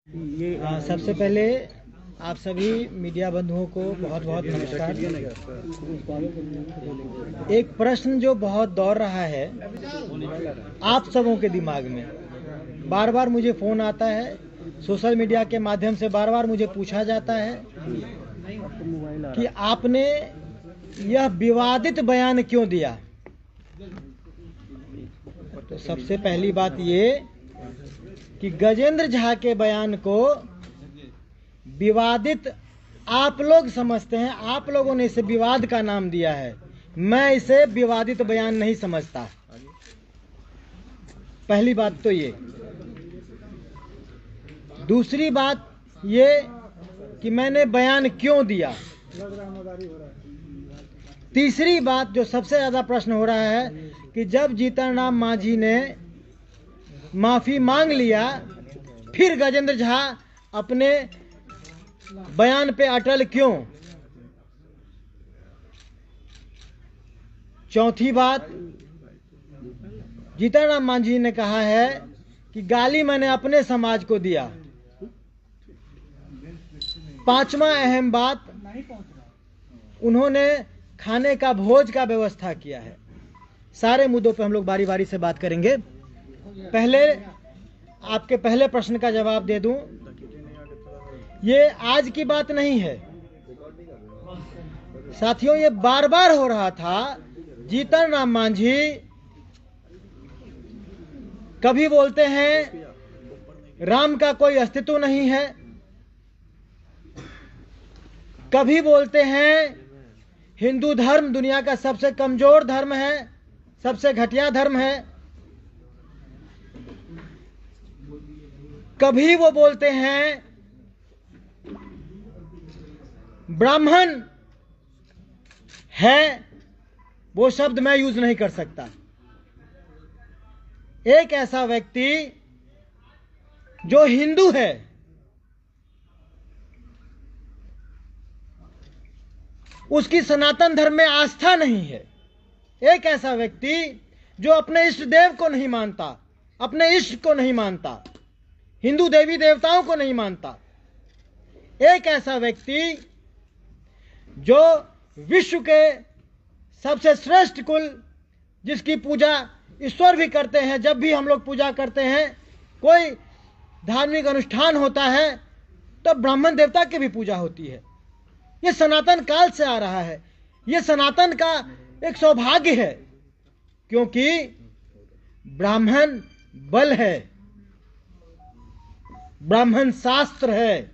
सबसे पहले आप सभी मीडिया बंधुओं को बहुत बहुत नमस्कार। एक प्रश्न जो बहुत दौड़ रहा है आप सबों के दिमाग में, बार बार मुझे फोन आता है, सोशल मीडिया के माध्यम से बार बार मुझे पूछा जाता है कि आपने यह विवादित बयान क्यों दिया। तो सबसे पहली बात ये कि गजेंद्र झा के बयान को विवादित आप लोग समझते हैं, आप लोगों ने इसे विवाद का नाम दिया है। मैं इसे विवादित बयान नहीं समझता। पहली बात तो ये। दूसरी बात ये कि मैंने बयान क्यों दिया। तीसरी बात जो सबसे ज्यादा प्रश्न हो रहा है कि जब जीतन राम मांझी ने माफी मांग लिया फिर गजेंद्र झा अपने बयान पे अटल क्यों। चौथी बात, जीतन राम मांझी ने कहा है कि गाली मैंने अपने समाज को दिया। पांचवा अहम बात, उन्होंने खाने का भोज का व्यवस्था किया है। सारे मुद्दों पे हम लोग बारी बारी से बात करेंगे। पहले आपके पहले प्रश्न का जवाब दे दूं, ये आज की बात नहीं है साथियों, ये बार बार हो रहा था। जीतन राम मांझी कभी बोलते हैं राम का कोई अस्तित्व नहीं है, कभी बोलते हैं हिंदू धर्म दुनिया का सबसे कमजोर धर्म है, सबसे घटिया धर्म है, कभी वो बोलते हैं ब्राह्मण है, वो शब्द मैं यूज नहीं कर सकता। एक ऐसा व्यक्ति जो हिंदू है, उसकी सनातन धर्म में आस्था नहीं है, एक ऐसा व्यक्ति जो अपने इष्ट देव को नहीं मानता, अपने इष्ट को नहीं मानता, हिंदू देवी देवताओं को नहीं मानता, एक ऐसा व्यक्ति जो विश्व के सबसे श्रेष्ठ कुल, जिसकी पूजा ईश्वर भी करते हैं। जब भी हम लोग पूजा करते हैं, कोई धार्मिक अनुष्ठान होता है, तो ब्राह्मण देवता की भी पूजा होती है। यह सनातन काल से आ रहा है, यह सनातन का एक सौभाग्य है, क्योंकि ब्राह्मण बल है, ब्राह्मण शास्त्र है,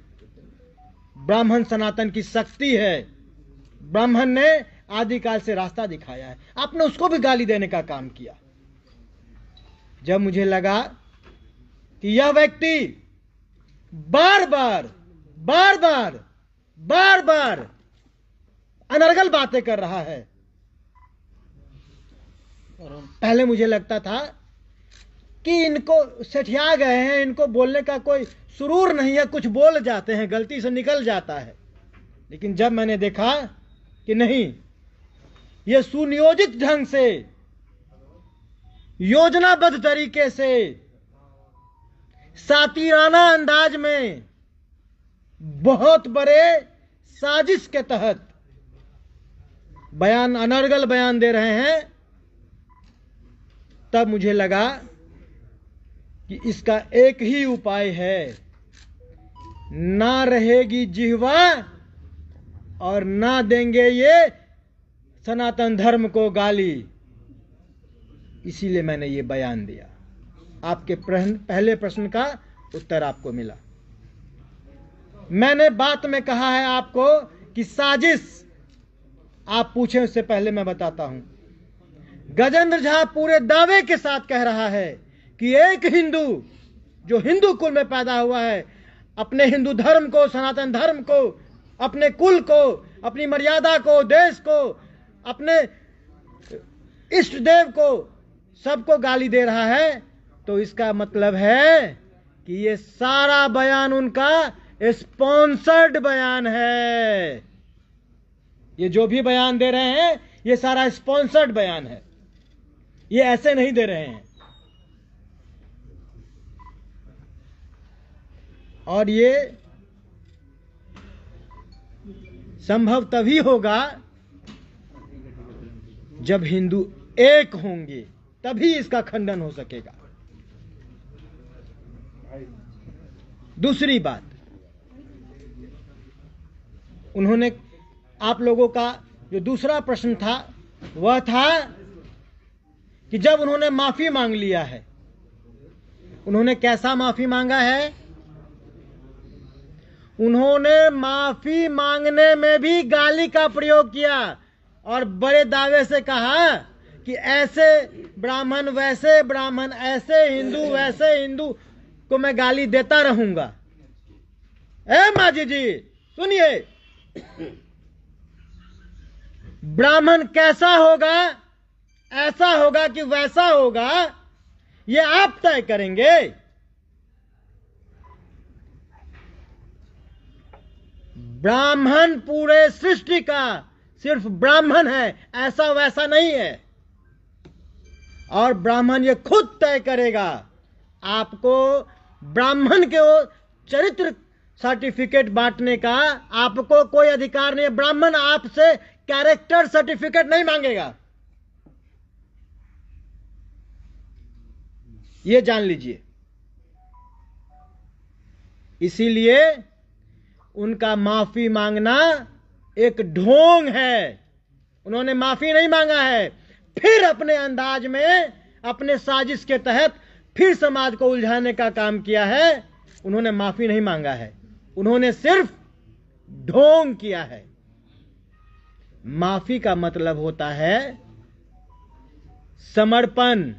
ब्राह्मण सनातन की शक्ति है, ब्राह्मण ने आदिकाल से रास्ता दिखाया है। आपने उसको भी गाली देने का काम किया। जब मुझे लगा कि यह व्यक्ति बार बार अनर्गल बातें कर रहा है, पहले मुझे लगता था कि इनको सेठिया गए हैं, इनको बोलने का कोई सुरूर नहीं है, कुछ बोल जाते हैं, गलती से निकल जाता है। लेकिन जब मैंने देखा कि नहीं, यह सुनियोजित ढंग से, योजनाबद्ध तरीके से, सातिराना अंदाज में, बहुत बड़े साजिश के तहत बयान, अनर्गल बयान दे रहे हैं, तब मुझे लगा कि इसका एक ही उपाय है, ना रहेगी जिह्वा और ना देंगे ये सनातन धर्म को गाली। इसीलिए मैंने ये बयान दिया। आपके पहले प्रश्न का उत्तर आपको मिला। मैंने बात में कहा है आपको कि साजिश, आप पूछें उससे पहले मैं बताता हूं। गजेंद्र झा पूरे दावे के साथ कह रहा है कि एक हिंदू जो हिंदू कुल में पैदा हुआ है, अपने हिंदू धर्म को, सनातन धर्म को, अपने कुल को, अपनी मर्यादा को, देश को, अपने इष्ट देव को, सबको गाली दे रहा है, तो इसका मतलब है कि ये सारा बयान उनका स्पॉन्सर्ड बयान है। ये जो भी बयान दे रहे हैं, ये सारा स्पॉन्सर्ड बयान है, ये ऐसे नहीं दे रहे हैं। और ये संभव तभी होगा जब हिंदू एक होंगे, तभी इसका खंडन हो सकेगा। दूसरी बात, उन्होंने, आप लोगों का जो दूसरा प्रश्न था वह था कि जब उन्होंने माफी मांग लिया है, उन्होंने कैसा माफी मांगा है? उन्होंने माफी मांगने में भी गाली का प्रयोग किया और बड़े दावे से कहा कि ऐसे ब्राह्मण, वैसे ब्राह्मण, ऐसे हिंदू, वैसे हिंदू को मैं गाली देता रहूंगा। ए मांझी जी सुनिए, ब्राह्मण कैसा होगा, ऐसा होगा कि वैसा होगा, ये आप तय करेंगे। ब्राह्मण पूरे सृष्टि का सिर्फ ब्राह्मण है, ऐसा वैसा नहीं है। और ब्राह्मण ये खुद तय करेगा। आपको ब्राह्मण के वो चरित्र सर्टिफिकेट बांटने का आपको कोई अधिकार नहीं है। ब्राह्मण आपसे कैरेक्टर सर्टिफिकेट नहीं मांगेगा, ये जान लीजिए। इसीलिए उनका माफी मांगना एक ढोंग है। उन्होंने माफी नहीं मांगा है, फिर अपने अंदाज में, अपने साजिश के तहत फिर समाज को उलझाने का काम किया है। उन्होंने माफी नहीं मांगा है, उन्होंने सिर्फ ढोंग किया है। माफी का मतलब होता है समर्पण।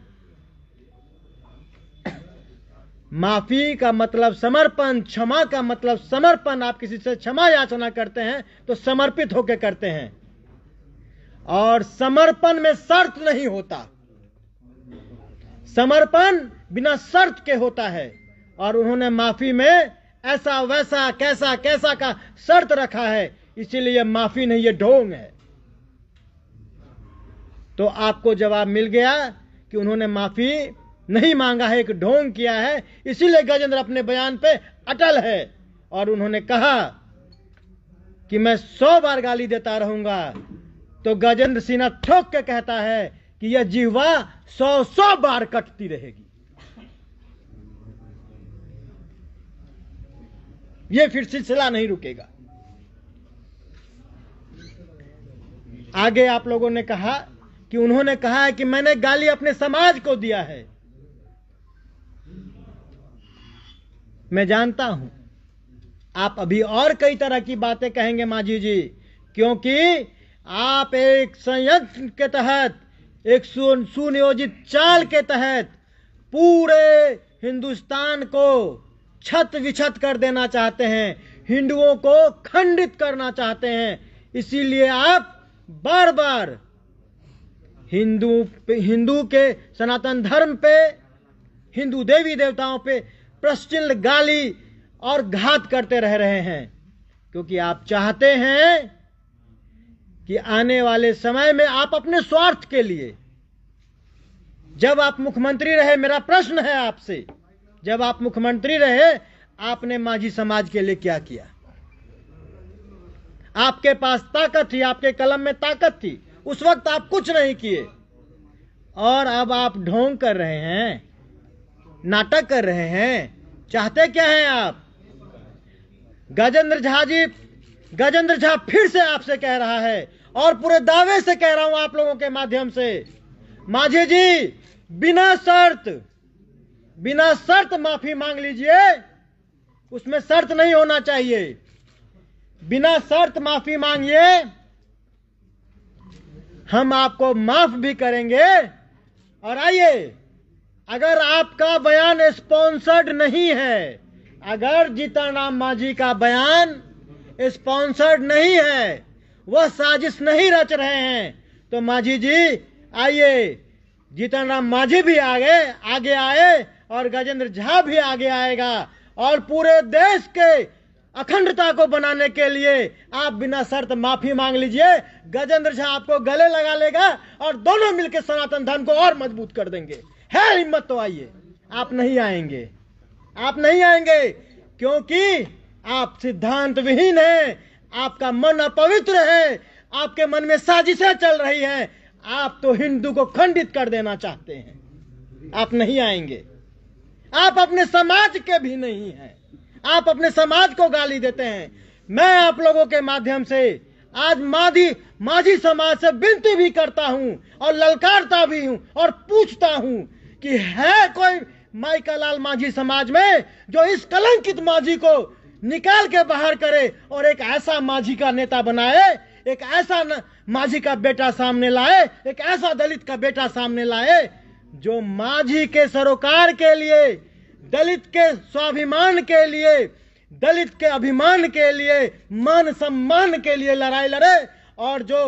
माफी का मतलब समर्पण, क्षमा का मतलब समर्पण। आप किसी से क्षमा याचना करते हैं तो समर्पित होकर करते हैं, और समर्पण में शर्त नहीं होता। समर्पण बिना शर्त के होता है, और उन्होंने माफी में ऐसा वैसा कैसा कैसा का शर्त रखा है, इसीलिए माफी नहीं, ये ढोंग है। तो आपको जवाब मिल गया कि उन्होंने माफी नहीं मांगा है, एक ढोंग किया है। इसीलिए गजेंद्र अपने बयान पे अटल है, और उन्होंने कहा कि मैं 100 बार गाली देता रहूंगा। तो गजेंद्र सिन्हा ठोक के कहता है कि यह जिह्वा 100 बार कटती रहेगी। यह फिर सिलसिला नहीं रुकेगा। आगे आप लोगों ने कहा कि उन्होंने कहा है कि मैंने गाली अपने समाज को दिया है। मैं जानता हूं आप अभी और कई तरह की बातें कहेंगे मांझी जी, क्योंकि आप एक संयंत्र के तहत, एक सुनियोजित चाल के तहत पूरे हिंदुस्तान को छत विछत कर देना चाहते हैं, हिंदुओं को खंडित करना चाहते हैं। इसीलिए आप बार बार हिंदू के सनातन धर्म पे, हिंदू देवी देवताओं पे प्रश्चिल गाली और घात करते रह रहे हैं, क्योंकि आप चाहते हैं कि आने वाले समय में आप अपने स्वार्थ के लिए, जब आप मुख्यमंत्री रहे, मेरा प्रश्न है आपसे, जब आप मुख्यमंत्री रहे आपने मांझी समाज के लिए क्या किया? आपके पास ताकत थी, आपके कलम में ताकत थी, उस वक्त आप कुछ नहीं किए, और अब आप ढोंग कर रहे हैं, नाटक कर रहे हैं। चाहते क्या हैं आप? गजेंद्र झा फिर से आपसे कह रहा है, और पूरे दावे से कह रहा हूं आप लोगों के माध्यम से, मांझी जी बिना शर्त माफी मांग लीजिए। उसमें शर्त नहीं होना चाहिए, बिना शर्त माफी मांगिए, हम आपको माफ भी करेंगे। और आइए, अगर आपका बयान स्पॉन्सर्ड नहीं है, अगर जीतन राम मांझी का बयान स्पॉन्सर्ड नहीं है, वह साजिश नहीं रच रहे हैं, तो मांझी जी आइए, जीतन राम मांझी भी आगे आए, और गजेंद्र झा भी आगे आएगा, और पूरे देश के अखंडता को बनाने के लिए आप बिना शर्त माफी मांग लीजिए। गजेंद्र झा आपको गले लगा लेगा, और दोनों मिलकर सनातन धर्म को और मजबूत कर देंगे। है हिम्मत तो आइए। आप नहीं आएंगे, क्योंकि आप सिद्धांत विहीन हैं, आपका मन अपवित्र है, आपके मन में साजिशें चल रही हैं। आप तो हिंदू को खंडित कर देना चाहते हैं, आप नहीं आएंगे। आप अपने समाज के भी नहीं हैं, आप अपने समाज को गाली देते हैं। मैं आप लोगों के माध्यम से आज माझी समाज से विनती भी करता हूं और ललकारता भी हूं और पूछता हूं कि है कोई माइका लाल माझी समाज में जो इस कलंकित माझी को निकाल के बाहर करे और एक ऐसा माझी का नेता बनाए, एक ऐसा माझी का बेटा सामने लाए, एक ऐसा दलित का बेटा सामने लाए जो माझी के सरोकार के लिए, दलित के स्वाभिमान के लिए, दलित के अभिमान के लिए, मान सम्मान के लिए लड़ाई लड़े और जो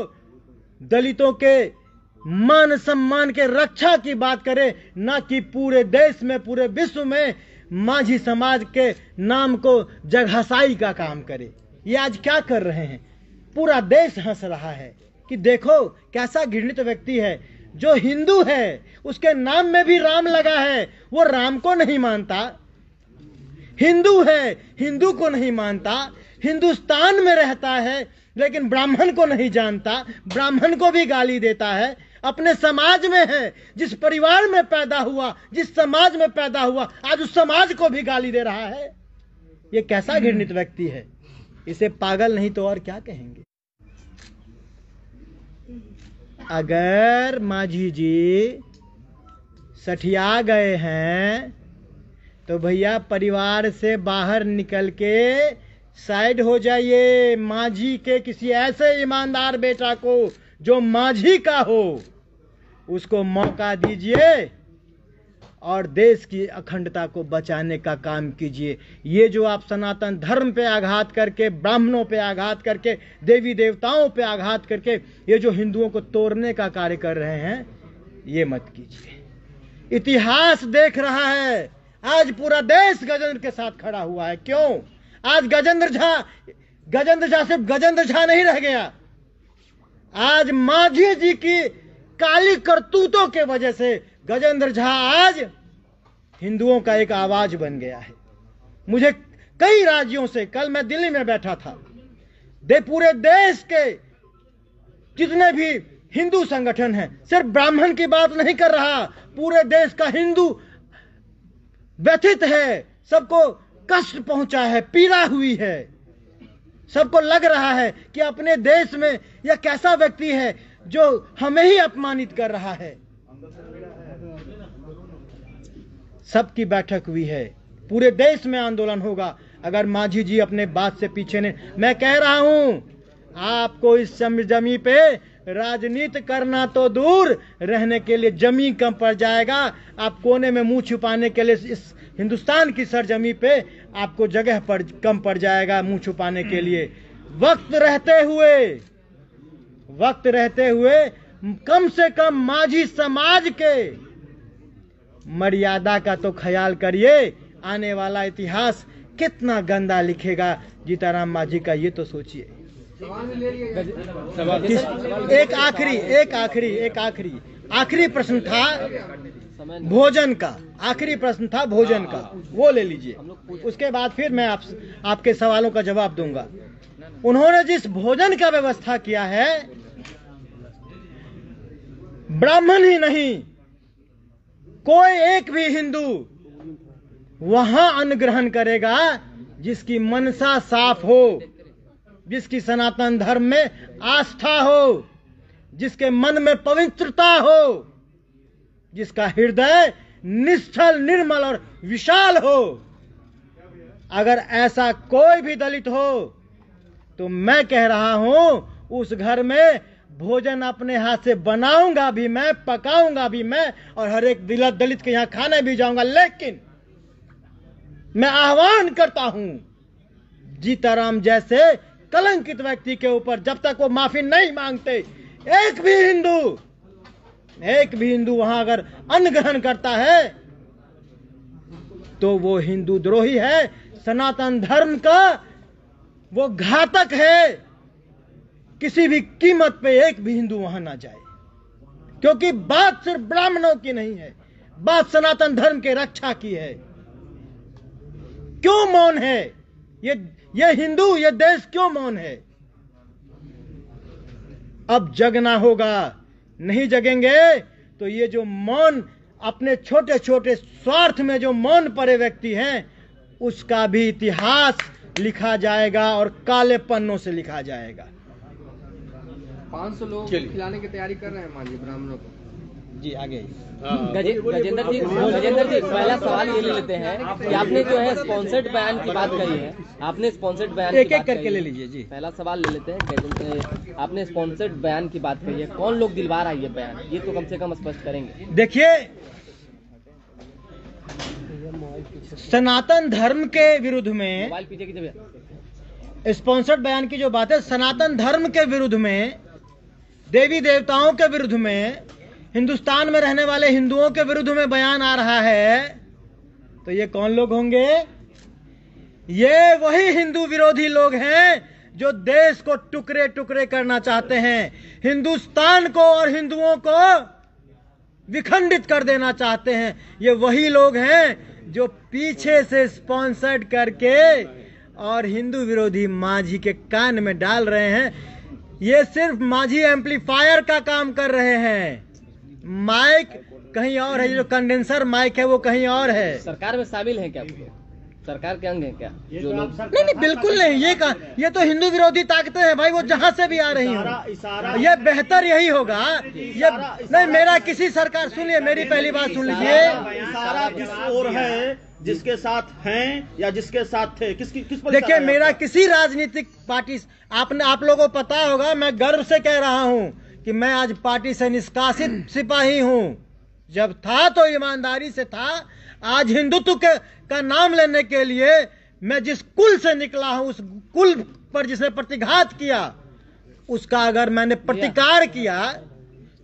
दलितों के मान सम्मान के रक्षा की बात करे, ना कि पूरे देश में, पूरे विश्व में माझी समाज के नाम को जगहसाई का काम करे। ये आज क्या कर रहे हैं? पूरा देश हंस रहा है कि देखो कैसा घृणित व्यक्ति है, जो हिंदू है, उसके नाम में भी राम लगा है, वो राम को नहीं मानता। हिंदू है, हिंदू को नहीं मानता, हिंदुस्तान में रहता है लेकिन ब्राह्मण को नहीं जानता, ब्राह्मण को भी गाली देता है। अपने समाज में है, जिस परिवार में पैदा हुआ, जिस समाज में पैदा हुआ, आज उस समाज को भी गाली दे रहा है। ये कैसा घृणित व्यक्ति है? इसे पागल नहीं तो और क्या कहेंगे। अगर माझी जी सठिया गए हैं तो भैया परिवार से बाहर निकल के साइड हो जाइए। माझी के किसी ऐसे ईमानदार बेटा को जो माझी का हो, उसको मौका दीजिए और देश की अखंडता को बचाने का काम कीजिए। ये जो आप सनातन धर्म पे आघात करके, ब्राह्मणों पे आघात करके, देवी देवताओं पे आघात करके ये जो हिंदुओं को तोड़ने का कार्य कर रहे हैं, ये मत कीजिए। इतिहास देख रहा है, आज पूरा देश गजेंद्र के साथ खड़ा हुआ है। क्यों? आज गजेंद्र झा सिर्फ गजेंद्र झा नहीं रह गया। आज माझी जी की काली करतूतों के वजह से गजेंद्र झा आज हिंदुओं का एक आवाज बन गया है। मुझे कई राज्यों से, कल मैं दिल्ली में बैठा था, पूरे देश के जितने भी हिंदू संगठन हैं, सिर्फ ब्राह्मण की बात नहीं कर रहा, पूरे देश का हिंदू व्यथित है, सबको कष्ट पहुंचा है, पीड़ा हुई है। सबको लग रहा है कि अपने देश में यह कैसा व्यक्ति है जो हमें ही अपमानित कर रहा है। सबकी बैठक हुई है, पूरे देश में आंदोलन होगा अगर माझी जी अपने बात से पीछे नहीं। मैं कह रहा हूं, आपको इस जमी पे राजनीति करना तो दूर, रहने के लिए जमीन कम पड़ जाएगा। आप कोने में मुंह छुपाने के लिए इस हिंदुस्तान की सरजमी पे आपको जगह कम पड़ जाएगा मुंह छुपाने के लिए। वक्त रहते हुए कम से कम माझी समाज के मर्यादा का तो ख्याल करिए। आने वाला इतिहास कितना गंदा लिखेगा जीताराम माझी का, ये तो सोचिए। एक आखिरी प्रश्न था भोजन का, आखिरी प्रश्न था भोजन का, वो ले लीजिए, उसके बाद फिर मैं आपके सवालों का जवाब दूंगा। उन्होंने जिस भोजन का व्यवस्था किया है, ब्राह्मण ही नहीं, कोई एक भी हिंदू वहां अन्न ग्रहण करेगा जिसकी मनसा साफ हो, जिसकी सनातन धर्म में आस्था हो, जिसके मन में पवित्रता हो, जिसका हृदय निश्चल, निर्मल और विशाल हो। अगर ऐसा कोई भी दलित हो तो मैं कह रहा हूं, उस घर में भोजन अपने हाथ से बनाऊंगा भी मैं, पकाऊंगा भी मैं, और हर एक दलित के यहां खाने भी जाऊंगा। लेकिन मैं आह्वान करता हूं, जीताराम जैसे कलंकित व्यक्ति के ऊपर जब तक वो माफी नहीं मांगते, एक भी हिंदू वहां अगर अन्न ग्रहण करता है तो वो हिंदू द्रोही है, सनातन धर्म का वो घातक है। किसी भी कीमत पे एक भी हिंदू वहां ना जाए, क्योंकि बात सिर्फ ब्राह्मणों की नहीं है, बात सनातन धर्म के रक्षा की है। क्यों मौन है? ये हिंदू, ये देश क्यों मौन है? अब जगना होगा। नहीं जगेंगे तो ये जो मौन, अपने छोटे छोटे स्वार्थ में जो मौन पड़े व्यक्ति हैं, उसका भी इतिहास लिखा जाएगा और काले पन्नों से लिखा जाएगा। 500 लोग खिलाने की तैयारी कर रहे हैं मांझी ब्राह्मणों को। जी आगे। गजेंद्र जी पहला सवाल ये ले लेते हैं कि आपने जो है स्पॉन्सर्ड बयान की बात करी है, आपने स्पॉन्सर्ड बयान एक एक करके ले लीजिए जी। पहला सवाल ले लेते हैं गजेंद्र, आपने स्पॉन्सर्ड बयान की बात करी है, कौन लोग दिलवा रहा है ये बयान, ये तो कम से कम स्पष्ट करेंगे। देखिए, सनातन धर्म के विरुद्ध में, मोबाइल पीछे की जगह, स्पॉन्सर्ड बयान की जो बात है, सनातन धर्म के विरुद्ध में, देवी देवताओं के विरुद्ध में, हिंदुस्तान में रहने वाले हिंदुओं के विरुद्ध में बयान आ रहा है, तो ये कौन लोग होंगे? ये वही हिंदू विरोधी लोग हैं जो देश को टुकड़े टुकड़े करना चाहते हैं, हिंदुस्तान को और हिंदुओं को विखंडित कर देना चाहते हैं। ये वही लोग हैं जो पीछे से स्पॉन्सर्ड करके और हिंदू विरोधी माझी के कान में डाल रहे हैं। ये सिर्फ माझी एम्पलीफायर का काम कर रहे हैं, माइक कहीं और है, जो कंडेंसर माइक है वो कहीं और है। सरकार में शामिल है क्या? सरकार के अंग है क्या जो लोग? नहीं, बिल्कुल नहीं। ये तो हिंदू विरोधी ताकतें हैं भाई, वो जहां से भी आ रही हैं। ये बेहतर यही होगा। ये नहीं, मेरा किसी सरकार, सुनिए मेरी पहली बात सुन लीजिए। इशारा किस ओर है, जिसके साथ हैं या जिसके साथ थे, किस पर? देखिए, मेरा किसी राजनीतिक पार्टी, आप लोगों को पता होगा, मैं गर्व से कह रहा हूं कि मैं आज पार्टी से निष्कासित सिपाही हूं। जब था तो ईमानदारी से था, आज हिंदुत्व का नाम लेने के लिए मैं जिस कुल से निकला हूं, उस कुल पर जिसने प्रतिघात किया, उसका अगर मैंने प्रतिकार किया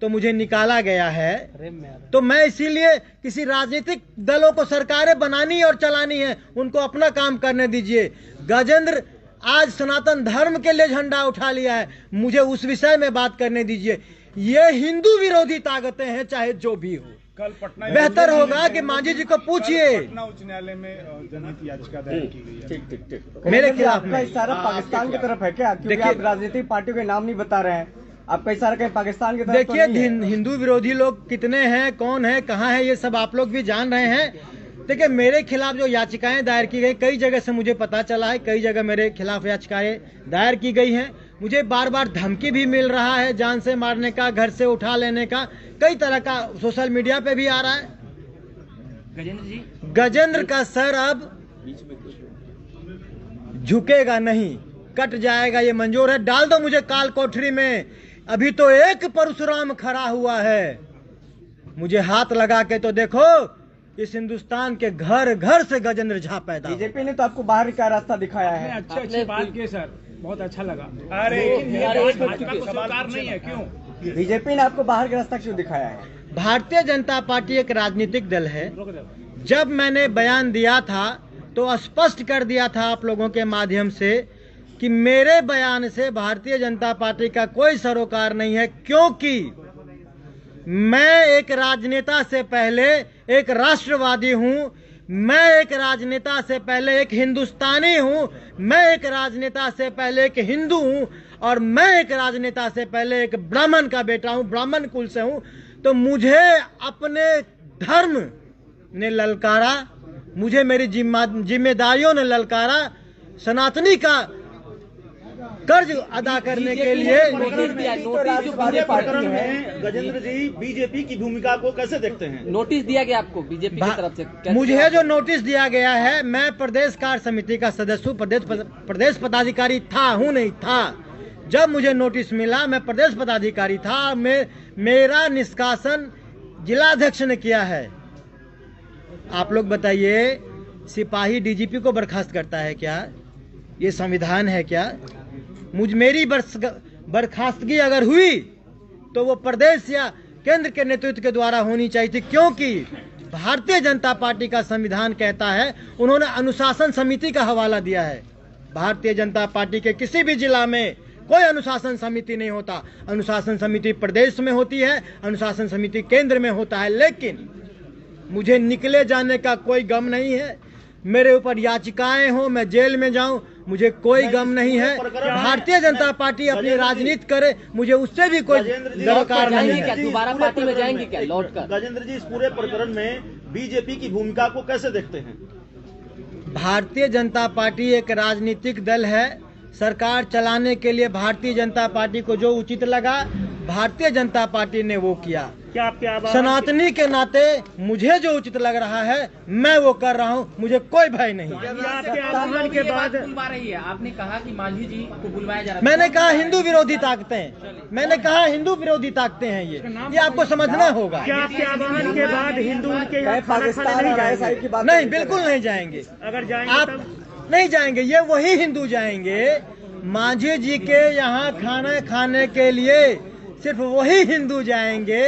तो मुझे निकाला गया है। तो मैं इसीलिए, किसी राजनीतिक दलों को सरकारें बनानी और चलानी है, उनको अपना काम करने दीजिए। गजेंद्र आज सनातन धर्म के लिए झंडा उठा लिया है, मुझे उस विषय में बात करने दीजिए। ये हिंदू विरोधी ताकतें हैं, चाहे जो भी हो। कल पटना बेहतर होगा कि मांझी जी को पूछिए। पटना उच्च न्यायालय में जनहित याचिका दायर की गई है। ठीक। मेरे खिलाफ में इशारा पाकिस्तान की तरफ है क्या? क्योंकि आप राजनीतिक पार्टियों के नाम नहीं बता रहे हैं, आपका इशारा कहीं पाकिस्तान की तरफ? देखिए, हिंदू विरोधी लोग कितने हैं, कौन है, कहाँ है, ये सब आप लोग भी जान रहे हैं। देखिए, मेरे खिलाफ जो याचिकाएं दायर की गई, कई जगह से मुझे पता चला है, कई जगह मेरे खिलाफ याचिकाएं दायर की गई हैं। मुझे बार बार धमकी भी मिल रहा है, जान से मारने का, घर से उठा लेने का, कई तरह का सोशल मीडिया पे भी आ रहा है। गजेंद्र का सर अब झुकेगा नहीं, कट जाएगा, ये मंजूर है। डाल दो मुझे काल कोठरी में। अभी तो एक परशुराम खड़ा हुआ है, मुझे हाथ लगा के तो देखो, इस हिंदुस्तान के घर घर से गजेंद्र झा पैदा। बीजेपी ने तो आपको बाहर का रास्ता दिखाया है। अच्छी बात की सर, बहुत अच्छा लगा। अरे सरकार नहीं है, क्यों? बीजेपी ने आपको बाहर का रास्ता क्यों दिखाया है? भारतीय जनता पार्टी एक राजनीतिक दल है। जब मैंने बयान दिया था तो स्पष्ट कर दिया था आप लोगों के माध्यम से कि मेरे बयान से भारतीय जनता पार्टी का कोई सरोकार नहीं है, क्योंकि मैं एक राजनेता से पहले एक राष्ट्रवादी हूं, मैं एक राजनेता से पहले एक हिंदुस्तानी हूं, मैं एक राजनेता से पहले एक हिंदू हूं, और मैं एक राजनेता से पहले एक ब्राह्मण का बेटा हूं, ब्राह्मण कुल से हूं। तो मुझे अपने धर्म ने ललकारा, मुझे मेरी जिम्मेदारियों ने ललकारा, सनातनी का कर्ज अदा करने के लिए। प्रकरण में गजेंद्र जी बीजेपी की भूमिका को कैसे देखते हैं? नोटिस दिया गया आपको बीजेपी की तरफ से? मुझे जो नोटिस दिया गया है, मैं प्रदेश कार्य समिति का सदस्य हूँ, प्रदेश पदाधिकारी था, हूँ नहीं था। जब मुझे नोटिस मिला, मैं प्रदेश पदाधिकारी था, मेरा निष्कासन जिलाध्यक्ष ने किया है। आप लोग बताइए, सिपाही डीजीपी को बर्खास्त करता है क्या? ये संविधान है क्या? मेरी बर्खास्तगी अगर हुई तो वो प्रदेश या केंद्र के नेतृत्व के द्वारा होनी चाहिए थी, क्योंकि भारतीय जनता पार्टी का संविधान कहता है, उन्होंने अनुशासन समिति का हवाला दिया है। भारतीय जनता पार्टी के किसी भी जिला में कोई अनुशासन समिति नहीं होता। अनुशासन समिति प्रदेश में होती है, अनुशासन समिति केंद्र में होता है। लेकिन मुझे निकले जाने का कोई गम नहीं है। मेरे ऊपर याचिकाएं हो, मैं जेल में जाऊं, मुझे कोई गम नहीं है। भारतीय जनता पार्टी अपनी राजनीति करे, मुझे उससे भी कोई दरकार नहीं है। दोबारा पार्टी में जाएंगे क्या लौट कर? गजेंद्र जी, इस पूरे प्रकरण में बीजेपी की भूमिका को कैसे देखते हैं? भारतीय जनता पार्टी एक राजनीतिक दल है। सरकार चलाने के लिए भारतीय जनता पार्टी को जो उचित लगा, भारतीय जनता पार्टी ने वो किया। क्या आपके आवाज सनातनी के नाते मुझे जो उचित लग रहा है मैं वो कर रहा हूँ, मुझे कोई भय नहीं। आपके आह्वान के बाद बुलवा रही है, आपने कहा कि मांझी जी को बुलवाया जा रहा है। मैंने कहा हिंदू विरोधी ताकतें, मैंने कहा हिंदू विरोधी ताकतें हैं ये आपको समझना होगा। क्या आपके आह्वान के बाद हिंदू उनके यहाँ खाना पाकिस्तान खाने नहीं ISI जाएंगे? की बात नहीं, बिल्कुल नहीं जाएंगे। अगर जाएंगे आप तब नहीं जाएंगे, ये वही हिंदू जाएंगे। मांझी जी के यहाँ खाना खाने के लिए सिर्फ वही हिंदू जाएंगे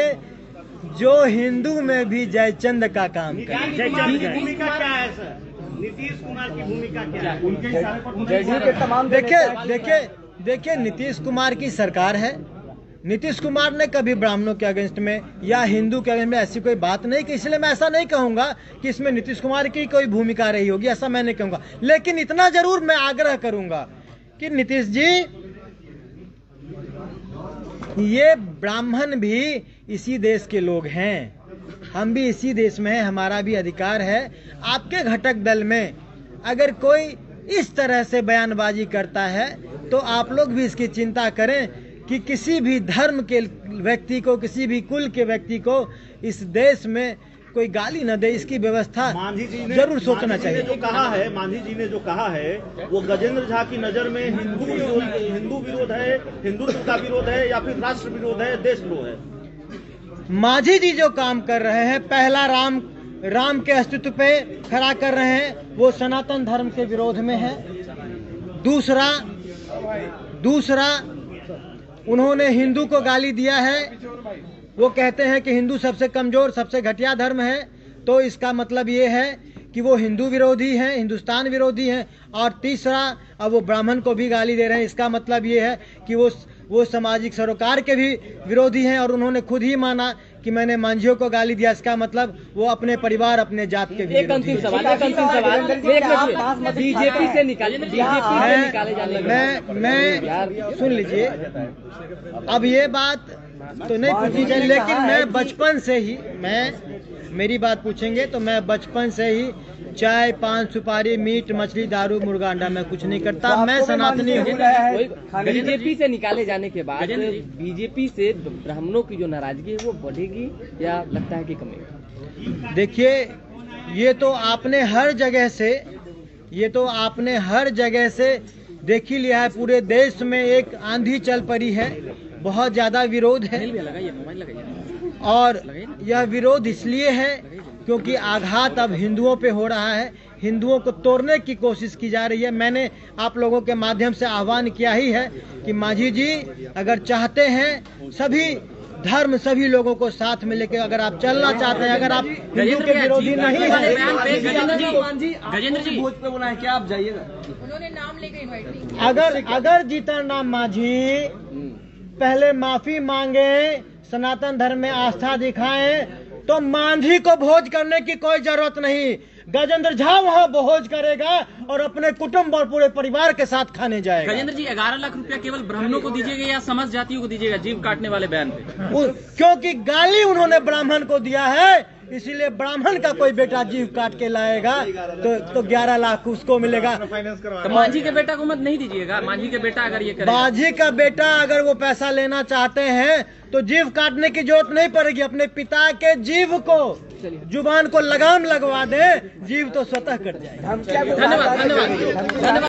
जो हिंदू में भी जयचंद का काम करे। जयचंद की भूमिका क्या है सर? नीतीश कुमार की भूमिका क्या है? उनके इशारे पर जदयू के तमाम देखिए नीतीश कुमार की सरकार है। नीतीश कुमार ने कभी ब्राह्मणों के अगेंस्ट में या हिंदू के अगेंस्ट में ऐसी कोई बात नहीं की, इसलिए मैं ऐसा नहीं कहूंगा कि इसमें नीतीश कुमार की कोई भूमिका रही होगी, ऐसा मैं नहीं कहूंगा। लेकिन इतना जरूर मैं आग्रह करूंगा कि नीतीश जी, ये ब्राह्मण भी इसी देश के लोग हैं, हम भी इसी देश में हैं, हमारा भी अधिकार है। आपके घटक दल में अगर कोई इस तरह से बयानबाजी करता है तो आप लोग भी इसकी चिंता करें कि किसी भी धर्म के व्यक्ति को, किसी भी कुल के व्यक्ति को इस देश में कोई गाली न दे, इसकी व्यवस्था मांझी जी ने जरूर सोचना मांझी जी ने चाहिए। जो कहा है, मांझी जी ने जो कहा है वो गजेंद्र झा की नजर में हिंदू विरोध है, हिंदुत्व का विरोध है या फिर राष्ट्र विरोध है, देशद्रोह है? मांझी जी जो काम कर रहे हैं, पहला राम के अस्तित्व पे खड़ा कर रहे हैं, वो सनातन धर्म के विरोध में है। दूसरा उन्होंने हिंदू को गाली दिया है। वो कहते हैं कि हिंदू सबसे कमजोर, सबसे घटिया धर्म है, तो इसका मतलब ये है कि वो हिंदू विरोधी हैं, हिंदुस्तान विरोधी हैं। और तीसरा, अब वो ब्राह्मण को भी गाली दे रहे हैं, इसका मतलब ये है कि वो सामाजिक सरोकार के भी विरोधी हैं। और उन्होंने खुद ही माना कि मैंने मांझियों को गाली दिया, इसका मतलब वो अपने परिवार, अपने जात के भी एक अंतिम सवाल, बीजेपी से निकाले मैं सुन लीजिए, अब ये बात तो नहीं पूछी जाए, लेकिन मैं बचपन से ही, मेरी बात पूछेंगे तो मैं बचपन से ही चाय, पान, सुपारी, मीट, मछली, दारू, मुर्गा, अंडा मैं कुछ नहीं करता। मैं सनातनी हूँ। बीजेपी से निकाले जाने के बाद बीजेपी से ब्राह्मणों की जो नाराजगी है वो बढ़ेगी या लगता है कि कमेगी? देखिए, ये तो आपने हर जगह से देख ही लिया है। पूरे देश में एक आंधी चल पड़ी है, बहुत ज्यादा विरोध है। और यह विरोध इसलिए है क्योंकि आघात अब हिंदुओं पे हो रहा है, हिंदुओं को तोड़ने की कोशिश की जा रही है। मैंने आप लोगों के माध्यम से आह्वान किया ही है कि मांझी जी अगर चाहते हैं, सभी धर्म, सभी लोगों को साथ में लेकर अगर आप चलना चाहते हैं, अगर आप हिंदू के विरोधी नहीं है, गजेंद्र जी भोज पे बोला है क्या आप जाइएगा? उन्होंने नाम लेकर इनवाइट नहीं किया। अगर जीतन राम मांझी पहले माफी मांगे, सनातन धर्म में आस्था दिखाएं, तो मांझी को भोज करने की कोई जरूरत नहीं। गजेंद्र झा वहाँ भोज करेगा और अपने कुटुंब और पूरे परिवार के साथ खाने जाएगा। गजेंद्र जी, 11 लाख रुपया केवल ब्राह्मणों को दीजिएगा या समस्त जातियों को दीजिएगा जीव काटने वाले बयान पे? क्योंकि गाली उन्होंने ब्राह्मण को दिया है, इसीलिए ब्राह्मण का कोई बेटा जीव काट के लाएगा तो 11 लाख उसको मिलेगा। तो मांझी के बेटा को मत नहीं दीजिएगा। मांझी के बेटा अगर ये करेगा, मांझी का बेटा अगर वो पैसा लेना चाहते हैं तो जीव काटने की जरूरत नहीं पड़ेगी। अपने पिता के जीव को, जुबान को लगाम लगवा दे, जीव तो स्वतः कट जाएगा। धन्यवाद।